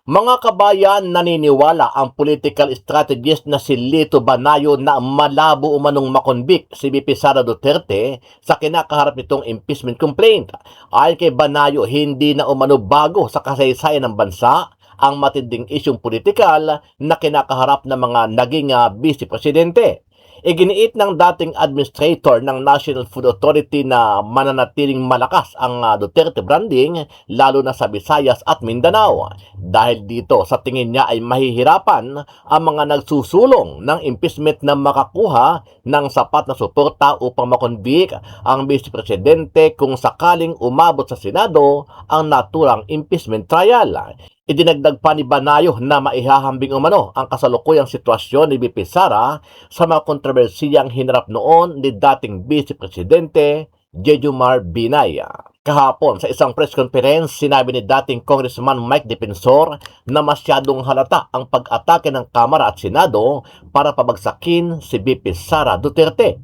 Mga kabayan, naniniwala ang political strategist na si Lito Banayo na malabo umanong makonbik si VP Sara Duterte sa kinakaharap nitong impeachment complaint. Ayon kay Banayo, hindi na umano bago sa kasaysayan ng bansa ang matinding isyong politikal na kinakaharap ng mga naging vice presidente. Iginiit ng dating administrator ng National Food Authority na mananatiling malakas ang Duterte branding lalo na sa Visayas at Mindanao. Dahil dito sa tingin niya ay mahihirapan ang mga nagsusulong ng impeachment na makakuha ng sapat na suporta upang makonvict ang Vice Presidente kung sakaling umabot sa Senado ang naturang impeachment trial. Idinagdag pa ni Banayo na maihahambing umano ang kasalukuyang sitwasyon ni VP Sara sa mga kontrobersiyang hinarap noon ni dating Vice Presidente Jejomar Binay. Kahapon sa isang press conference, sinabi ni dating Congressman Mike Defensor na masyadong halata ang pag-atake ng Kamara at Senado para pabagsakin si VP Sara Duterte.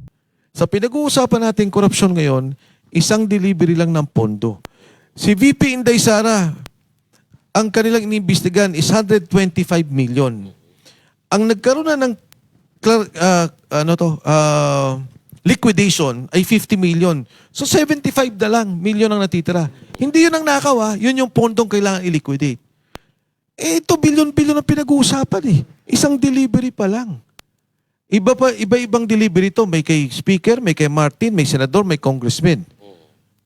Sa pinag-uusapan natin korupsyon ngayon, isang delivery lang ng pondo. Si VP Inday Sara, ang kanilang iniimbestigahan is 125 million. Ang nagkaroon na ng liquidation ay 50 million. So 75 na lang million ang natitira. Hindi yun ang nakaw, yun yung pondong kailangan i-liquidate. Ito bilyon-bilyon ang pinag-uusapan eh. Isang delivery pa lang. Iba-ibang delivery to. May kay speaker, may kay Martin, may senador, may congressman.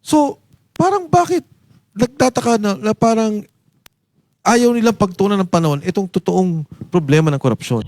So, parang bakit nagtataka na parang ayaw nilang pagtunan ng panahon itong totoong problema ng korupsyon.